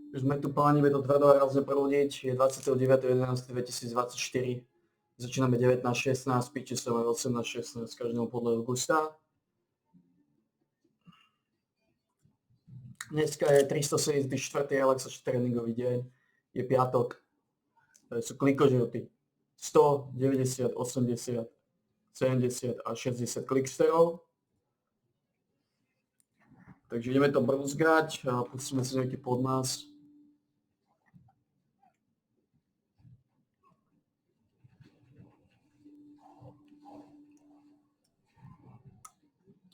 Už sme tu páni, to tvrdo hrozne prúdiť, je 29.11.2024, začíname 19.16, píčisové 18.16, každému podľa augusta. Dneska je 374. relaxačný tréningový deň, je piatok, sú klikožroty, 100, 90, 80, 70 a 60 kliksterov. Takže ideme to brúzgať a pustíme si nejaký podmas.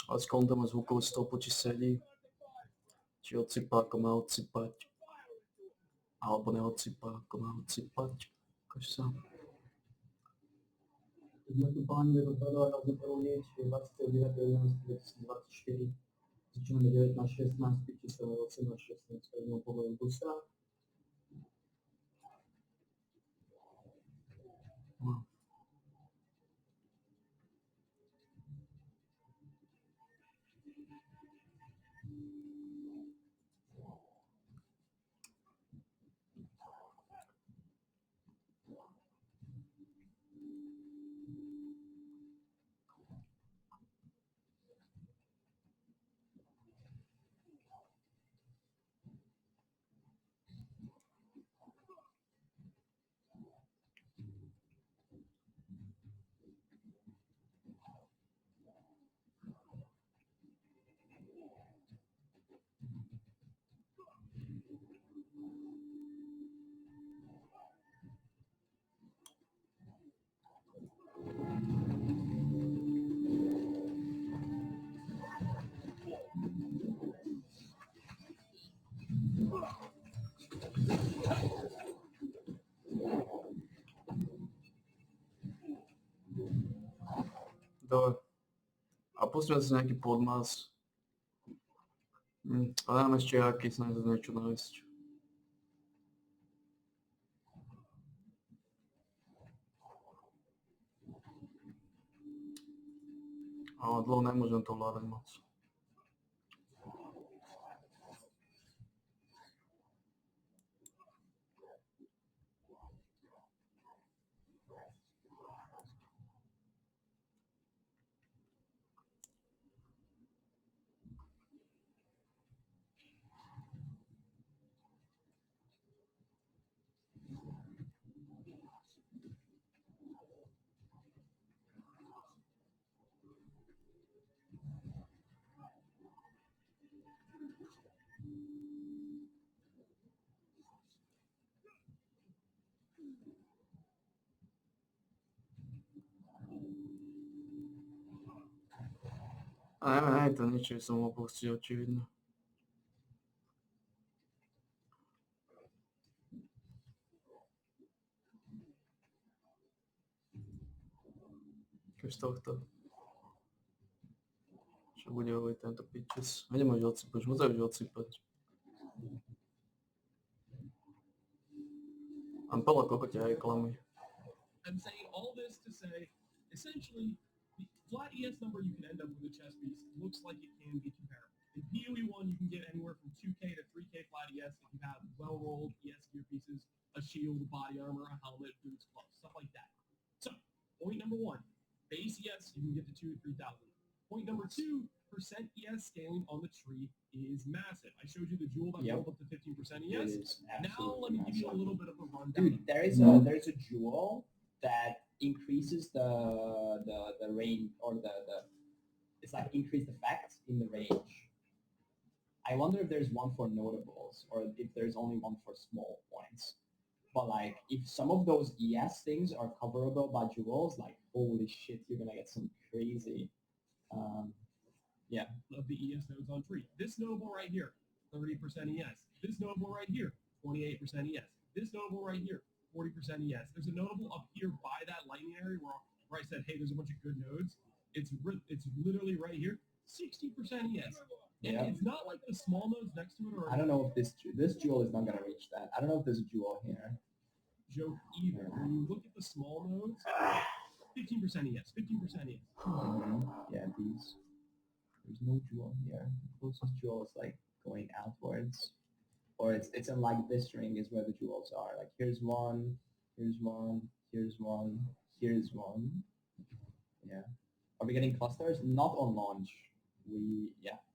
Ale skontrolujeme zvukovú stopu, či sedí, či odsypá, ako má odsypať, alebo neodsypá, ako má odsypať. Ukáž sa. Sme tu páni, je to tvrdo hrozne prúdiť, je 29.11.2024, začíname 19.16, píčisové 18.16, každému podľa augusta. Dobre. A pustíme si nejaký podmas. A dám ešte aký, snažím sa niečo nájsť. Ale dlho nemôžem to vládať moc. A neviem, to niečo som mohol pustiť, očividno. Z tohto. Čo bude hovoriť tento pičus? A nemôžeš odsypať, už musíš odsypať. Mám Polo, koľko ťa reklamuje. I'm saying all this to say, essentially, the flat ES number you can end up with a chess piece looks like it can be comparable. In PoE 1, you can get anywhere from 2K to 3K flat ES if you have well-rolled ES gear pieces, a shield, a body armor, a helmet, boots, gloves, stuff like that. So, point number 1, base ES, you can get to 2,000 to 3,000. Point number 2, percent ES scaling on the tree is massive. I showed you the jewel that rolled up to 15% ES. Now let me give you a little bit of a rundown. Dude, there's a jewel that increases the range, or the it's like increased effect in the range. I wonder if there's one for notables or if there's only one for small points. But like, if some of those ES things are coverable by jewels, like holy shit, you're gonna get some crazy. Of the ES nodes on tree. This notable right here, 30% ES. This notable right here, 28% ES. This notable right here, 40% ES. There's a notable up here by that lightning area where I said, hey, there's a bunch of good nodes. It's literally right here, 60% ES. And it's not like the small nodes next to it are... I don't know if this jewel is not gonna reach that. I don't know if there's a jewel here. Joke either. When you look at the small nodes, 15% ES, 15% ES. Yeah, these. There's no jewel here. The closest jewel is like going outwards. or it's in like this ring is where the jewels are. Like here's one, here's one, here's one, here's one. Yeah. Are we getting clusters? Not on launch.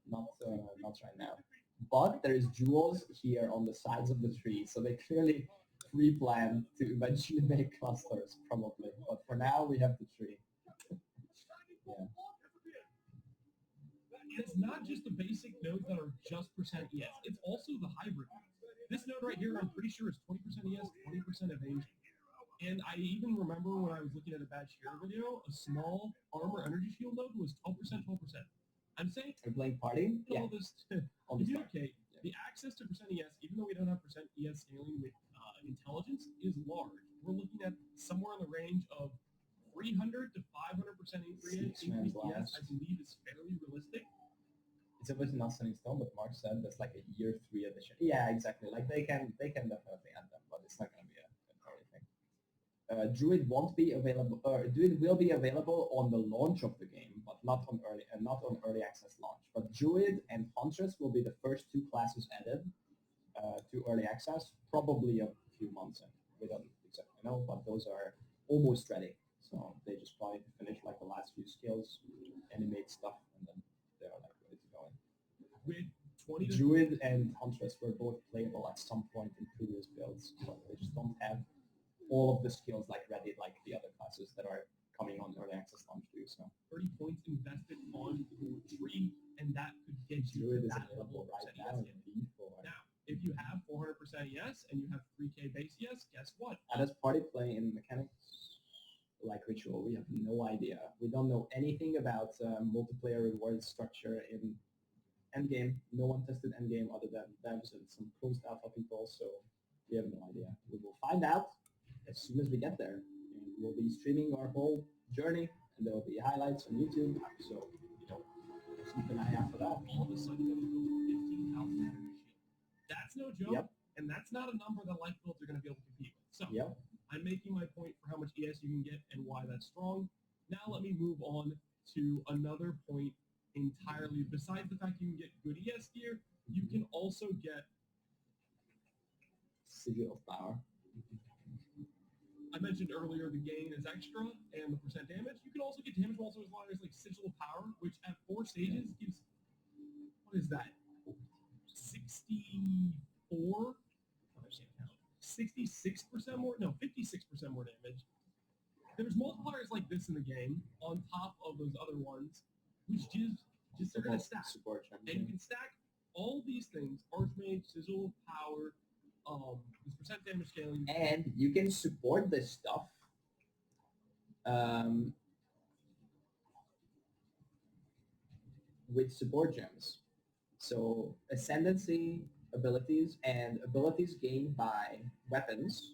Not right now. But there's jewels here on the sides of the tree, so they clearly pre-planned to eventually make clusters, probably. But for now, we have the tree. Yeah. It's not just the basic nodes that are just % ES. It's also the hybrid nodes. This node right here, I'm pretty sure is 20% ES, 20% evasion. And I even remember when I was looking at a bad share video, a small armor energy shield node was 12%, 12%. I'm saying We're playing party? Yeah. all this to communicate the access to % ES, even though we don't have % ES scaling with intelligence, is large. We're looking at somewhere in the range of 300 to 500% increased ES, I believe, is fairly realistic. It's obviously not set in stone, but Mark said that's like a year 3 edition. Yeah, exactly. Like they can definitely add them, but it's not going to be an early thing. Druid won't be available, or Druid will be available on the launch of the game, but not on early access launch. But Druid and Huntress will be the first 2 classes added to early access, probably a few months in. We don't exactly know, but those are almost ready. So they just probably finish like the last few skills, animate stuff, and then they're like ready to go in. With 20 Druid and Huntress were both playable at some point in previous builds, but they just don't have all of the skills like ready like the other classes that are coming on early access launch do. So 30 points invested on your tree, and that could get you Druid to is that available level of right % now ES. in B4. Now, if you have 400% ES and you have 3k base ES, guess what? How does party play in mechanics like Ritual? We have no idea. We don't know anything about multiplayer reward structure in Endgame. No one tested Endgame other than devs and some closed alpha people, so we have no idea. We will find out as soon as we get there. And we'll be streaming our whole journey, and there will be highlights on YouTube, so keep an eye out for that. All of a sudden, you're going to build 15,000 energy shield. That's no joke, Yep. and that's not a number that life builds are going to be able to compete with. So Yep. I'm making my point for how much ES you can get and why that's strong. Now let me move on to another point entirely. Besides the fact you can get good ES gear, you can also get Sigil of Power. I mentioned earlier the gain is extra and the % damage. You can also get damage multipliers like Sigil of Power, which at 4 stages gives, what is that, 64? 66% more? No, 56% more damage. There's multipliers like this in the game on top of those other ones, which just they're going to stack. Support And you can stack all these things, Archmage, Sigil of Power, this % damage scaling. And you can support this stuff with support gems. So ascendancy abilities and abilities gained by weapons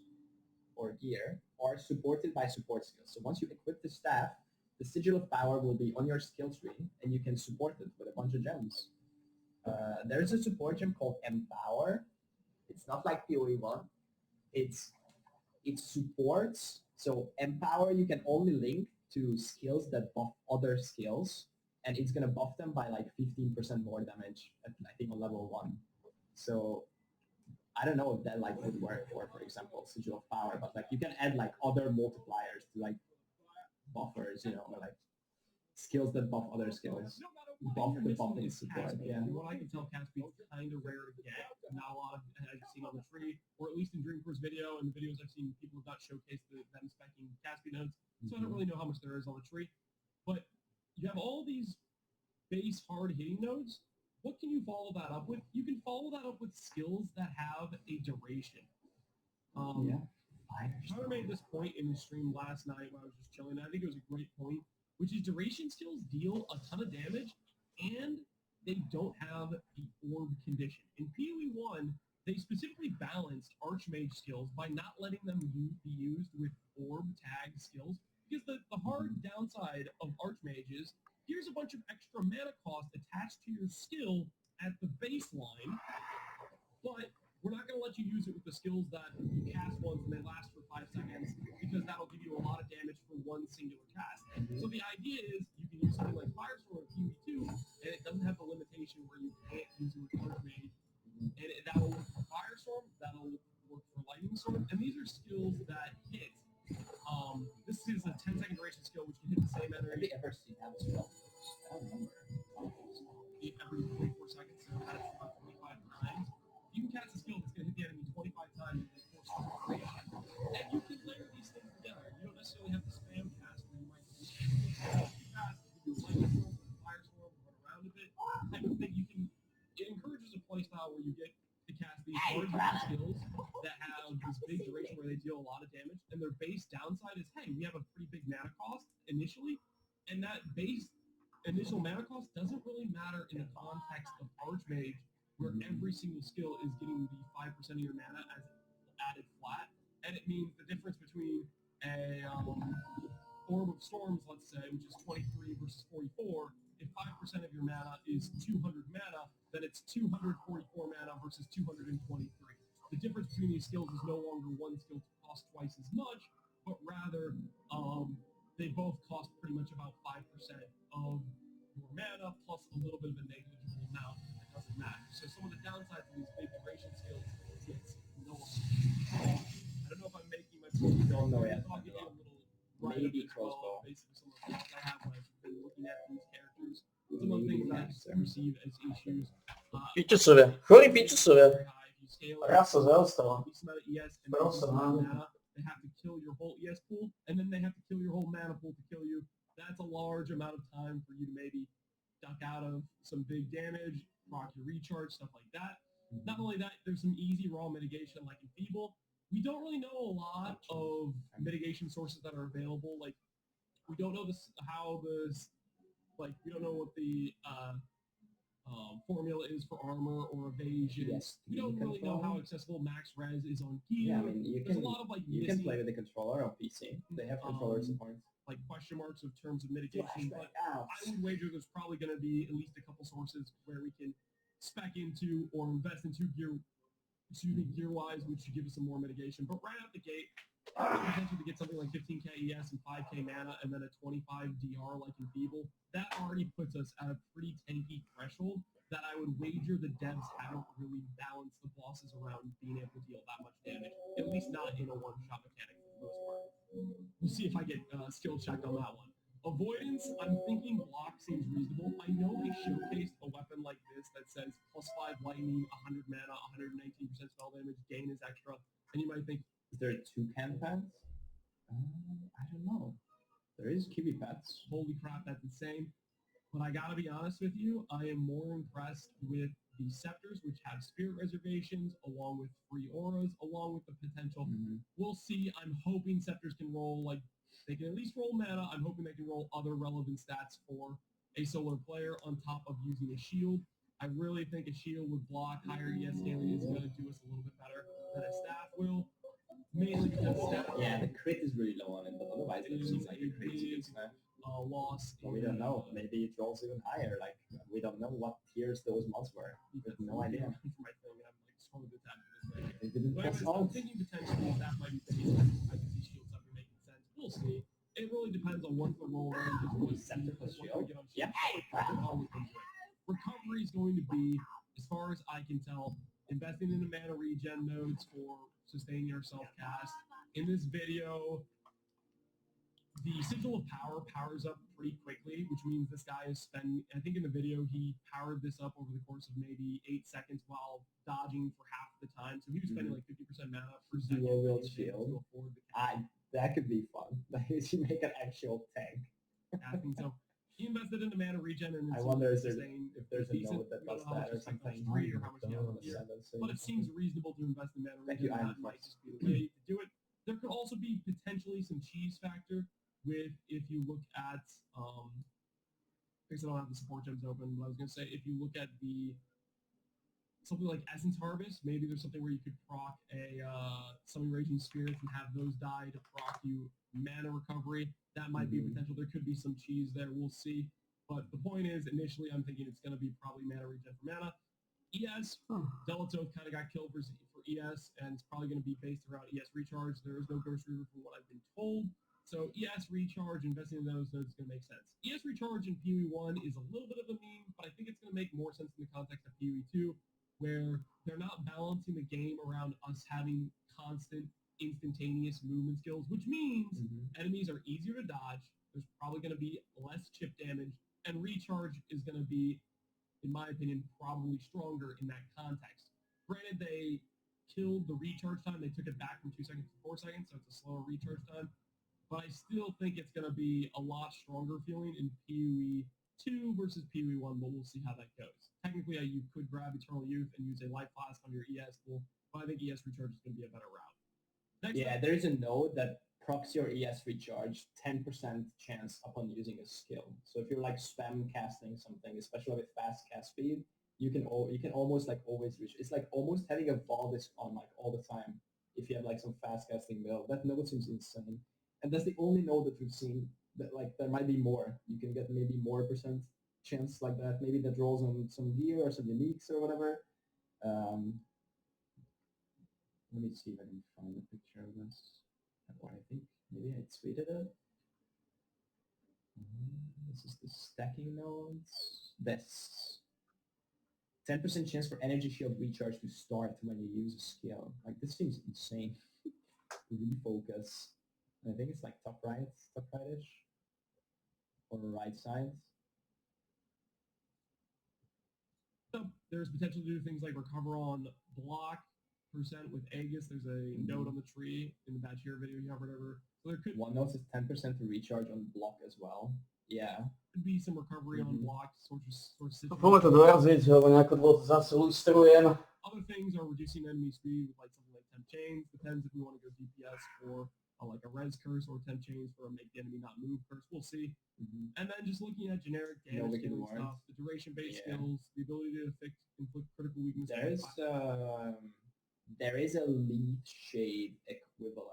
or gear are supported by support skills. So once you equip the staff, the Sigil of Power will be on your skill tree, and you can support it with a bunch of gems. There's a support gem called Empower. It's not like PoE1. It supports, so Empower you can only link to skills that buff other skills, and it's going to buff them by like 15% more damage, I think on level 1. So I don't know if that like would work for example, Sigil of Power, but like you can add like other multipliers to like buffers, or like skills that buff other skills. Buff the buffing support, yeah. What I can tell, Caspi is kind of rare to get. Not a lot of I've seen on the tree, or at least in Dreamcore's video and the videos I've seen, people have not showcased them specking Caspi nodes. So I don't really know how much there is on the tree. But you have all these base hard hitting nodes. What can you follow that up with? You can follow that up with skills that have a duration. Tyler made this point in the stream last night when I was just chilling. I think it was a great point, which is duration skills deal a ton of damage, and they don't have the orb condition. In PoE1, they specifically balanced Archmage skills by not letting them be used with orb tag skills, because the hard downside of Archmage is here's a bunch of extra mana cost attached to your skill at the baseline, but we're not going to let you use it with the skills that you cast once and they last for 5 seconds, because that'll give you a lot of damage for one singular cast. So the idea is you can use something like Firestorm or PoE2, and it doesn't have the limitation where you can't use it with Archmage, and that will work for Fire Firestorm, and these are skills that hit. This is a 10-second duration skill, which can hit the same Have energy you ever seen that as well? I don't remember. every 24 seconds, so that's about 25 times. You can cast a skill that's going to hit the enemy 25 times in the course of the duration. And you can layer these things together. You don't necessarily have to spam cast where you might just cast, you do a lightning storm, a firestorm, run around a bit, type of thing. It encourages a playstyle where you get to cast these large skills that have this big duration where they deal a lot of damage, and their base downside is, hey, we have a pretty big mana cost initially, and that base initial mana cost doesn't really matter in the context of Archmage, where every single skill is getting the 5% of your mana as added flat, and it means the difference between a Orb of Storms, let's say, which is 23 versus 44, if 5% of your mana is 200 mana, then it's 244 mana versus 223. The difference between these skills is no longer one skill to cost twice as much, but rather they both cost pretty much about 5% of your mana plus a little bit of a negligible amount that doesn't matter. So some of the downsides of these big duration skills is no one. I don't know if I'm making my point. Don't know yet. I'll give you a little Maybe write-up as well, crossbow. basically some of the things I have when I've been looking at these characters. Some of the things that I perceive as issues. Pičusovia. Chorí pičusovia. Very high. If you scale it, Raz sa zaostal. decent amount of ES and Proste, then man. mana, they have to kill your whole ES pool, and then they have to kill your whole mana pool to kill you. That's a large amount of time for you to maybe duck out of some big damage, proc your recharge, stuff like that. Not only that, there's some easy raw mitigation like Enfeeble. We don't really know a lot of mitigation sources that are available. Like, we don't know we don't know what the formula is for armor or evasion. Yes, We don't really know how accessible max res is on gear. Yeah, I mean, There's a lot of like you can missing, play with the controller on PC. They have controller support. like question marks in terms of mitigation, but I would wager there's probably going to be at least a couple sources where we can spec into or invest into gear-wise, which should give us some more mitigation. But right out the gate, the potential to get something like 15k ES and 5k mana and then a 25 DR like Enfeeble, that already puts us at a pretty tanky threshold that I would wager the devs haven't really balanced the bosses around being able to deal that much damage, at least not in a one-shot mechanic for the most part. We'll see if I get skill checked on that one. Avoidance, I'm thinking block seems reasonable. I know they showcased a weapon like this that says +5 lightning, 100 mana, 119% spell damage, gain is extra, and you might think, Is there 2 can pads? I don't know. There is Kiwi pads. holy crap, that's insane. But I gotta be honest with you, I am more impressed with the Scepters, which have spirit reservations, along with free auras, along with the potential. We'll see. I'm hoping Scepters can roll, like, they can at least roll mana. I'm hoping they can roll other relevant stats for a solar player on top of using a shield. I really think a shield with block, higher ES scaling is going to do us a little bit better than a staff will. Mainly because staff Yeah, the crit is really low on it, but otherwise it It seems is like a crazy a good snap. loss. But we don't know. Maybe it rolls even higher. Like, we don't know what tiers those mods were. We have no idea. For my thing, I'm like scrolling the tab for this thing. They didn't But press anyways, I'm alt. thinking potentially that might be the case. I can see shield Scepter making sense. We'll see. It really depends on what the roll range is. What Scepter plus what we shield? get on Yep. Recovery is going to be, as far as I can tell, investing in the mana regen nodes for sustaining your self-cast. In this video, the Sigil of Power powers up pretty quickly, which means this guy is spending, I think in the video, he powered this up over the course of maybe 8 seconds while dodging for half the time. So he was spending like 50% mana per second. Dual wield to be able shield. to afford the cast. That could be fun. Like, you make an actual tank. Casting. So he invested in the mana regen and I it's wonder if there's, sustain if there's a decent. node that I does don't know how that or much it's like something. times 3 or how much you have here. But it seems reasonable to invest in mana Thank regen. you, And Iron that might Frost. just be the way to do it. There could also be potentially some cheese factor with if you look at I guess I don't have the support gems open, but I was gonna say if you look at the something like Essence Harvest, maybe there's something where you could proc a Summon Raging Spirits and have those die to proc you mana recovery. That might be a potential. There could be some cheese there. We'll see. But the point is, initially, I'm thinking it's going to be probably mana regen for mana. ES, Zealot's Oath kind of got killed for ES, and it's probably going to be based around ES recharge. There is no Ghost Reaver from what I've been told. So ES recharge, investing in those nodes is going to make sense. ES recharge in PoE 1 is a little bit of a meme, but I think it's going to make more sense in the context of PoE 2. where they're not balancing the game around us having constant instantaneous movement skills, which means enemies are easier to dodge. There's probably going to be less chip damage, and recharge is going to be, in my opinion, probably stronger in that context. Granted, they killed the recharge time. They took it back from 2 seconds to 4 seconds, so it's a slower recharge time. But I still think it's going to be a lot stronger feeling in PoE 2 versus PoE 1, but we'll see how that goes. Technically, you could grab Eternal Youth and use a Life Flask on your ES pool, but I think ES recharge is going to be a better route. Next Yeah, there is a node that procs your ES recharge 10% chance upon using a skill. So if you're like spam casting something, especially with fast cast speed, you can almost like always reach. It's like almost having a Valdis on like all the time if you have like some fast casting build. That node seems insane. And that's the only node that we've seen that like there might be more. You can get maybe more percent chance like that. Maybe that rolls on some gear or some uniques or whatever. Let me see if I can find a picture of this. Or I think maybe I tweeted it. This is the stacking nodes. This 10% chance for energy shield recharge to start when you use a skill. Like this seems insane. Refocus. I think it's like top right-ish, or right side. So there's potential to do things like recover on block percent with Aegis. There's a note on the tree in the batch here video you have, whatever. So there could One note is 10% to recharge on block as well. Yeah. be some recovery on blocks, sort of Pojďme to dorazit, že ho nějakou dlouho zase lustrujem. Other things are reducing enemy speed with like something like temp chains. Depends if we want to go DPS or like a res curse or temp chains for a make the enemy not move curse. We'll see. And then just looking at generic damage scaling stuff, the duration-based skills, the ability to inflict critical weakness. There is a leaf shade equivalent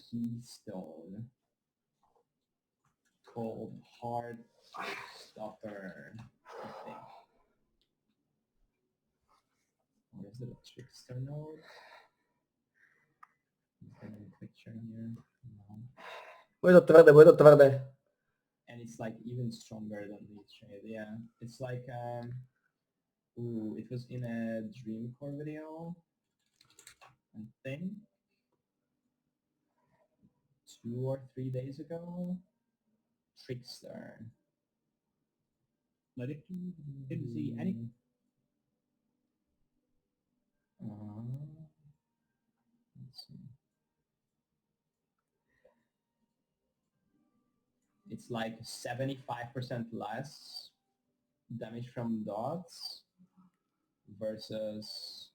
keystone called Hard Stopper, I think. Or is it a trickster node? Is there any picture here? No. Bude to tvrdé. And it's like even stronger than leaf shade. Yeah, it's like it was in a Dreamcore video, I think 2 or 3 days ago. Trickster. Didn't see any. Let's see. It's like 75% less damage from dots versus,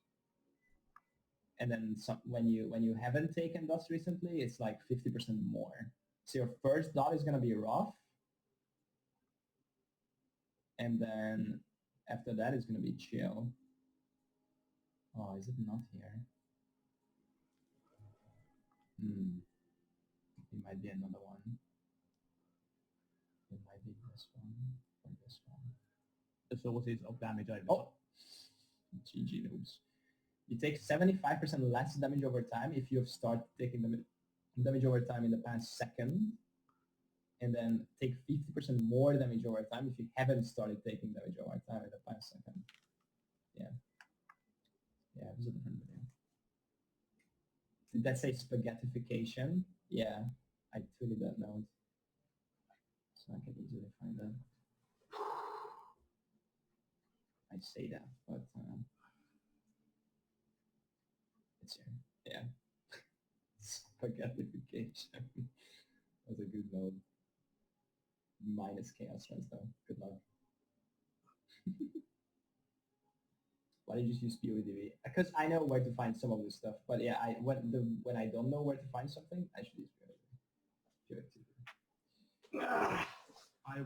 and then when you haven't taken dots recently, it's like 50% more. So your first dot is gonna be rough, and then after that it's gonna be chill. Oh, is it not here? It might be another one. It might be this one or this one. Facilities of damage over. Oh, GG noobs. You take 75% less damage over time if you have started taking damage over time in the past second, and then take 50% more damage over time if you haven't started taking damage over time in the past second. Yeah. Yeah, it was a different video. Did that say spaghettification? Yeah, I tweeted that note, so I can easily find that. I say that, but it's here. Yeah. Spaghettification. That's a good note. Minus chaos runs though. Good luck. Why did you use POEDV? Because I know where to find some of this stuff. But yeah, when I don't know where to find something, I should use POEDV.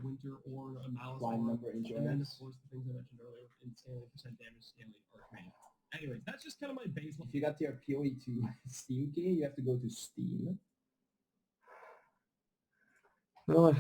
Winter or a Malice Line Orb, number and then of endurance. course the things I mentioned earlier, insanely percent damage scaling Arcane. Anyways, that's just kind of my baseline. If you got your PoE2 Steam key, you have to go to Steam. No.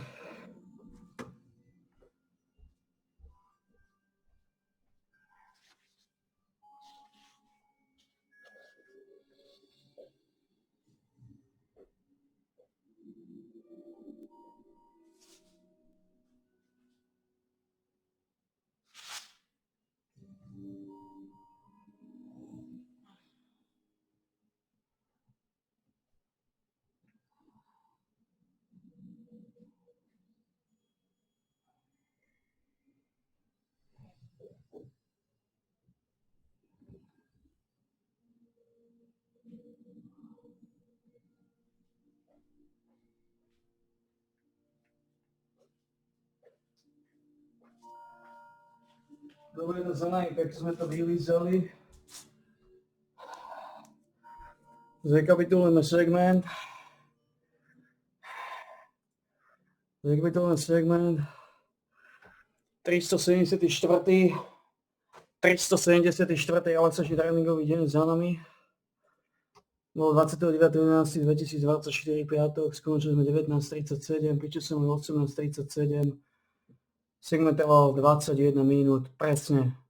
Dobre, to za nami, pekne sme to vylízali. Zrekapitulujeme segment. 374. 374. relaxačný tréningový deň za nami. Bol 29.11.2024 piatok, skončili sme 19.37, pričom sme 18.37. Segment trval 21 minút, presne